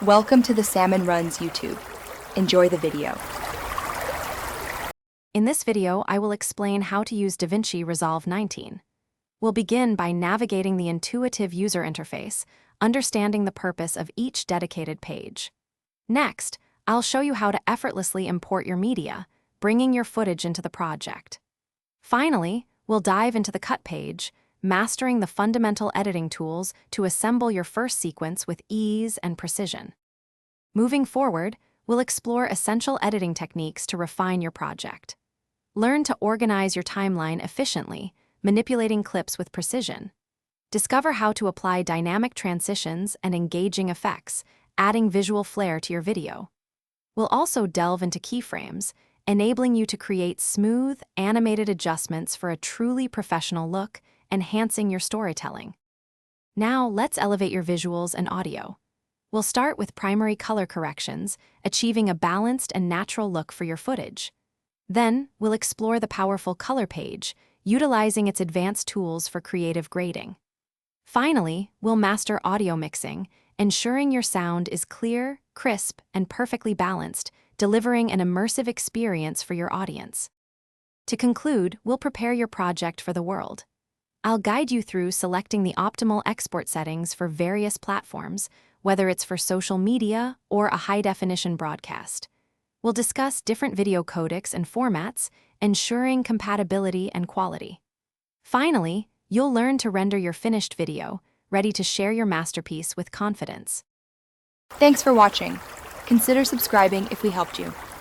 Welcome to the Salmon Runs YouTube. Enjoy the video. In this video, I will explain how to use DaVinci Resolve 19. We'll begin by navigating the intuitive user interface, understanding the purpose of each dedicated page. Next, I'll show you how to effortlessly import your media, bringing your footage into the project. Finally, we'll dive into the cut page, mastering the fundamental editing tools to assemble your first sequence with ease and precision. Moving forward, we'll explore essential editing techniques to refine your project. Learn to organize your timeline efficiently, manipulating clips with precision. Discover how to apply dynamic transitions and engaging effects, adding visual flair to your video. We'll also delve into keyframes, enabling you to create smooth, animated adjustments for a truly professional look, enhancing your storytelling. Now, let's elevate your visuals and audio. We'll start with primary color corrections, achieving a balanced and natural look for your footage. Then, we'll explore the powerful color page, utilizing its advanced tools for creative grading. Finally, we'll master audio mixing, ensuring your sound is clear, crisp, and perfectly balanced, delivering an immersive experience for your audience. To conclude, we'll prepare your project for the world. I'll guide you through selecting the optimal export settings for various platforms, whether it's for social media or a high-definition broadcast. We'll discuss different video codecs and formats, ensuring compatibility and quality. Finally, you'll learn to render your finished video, ready to share your masterpiece with confidence. Thanks for watching. Consider subscribing if we helped you.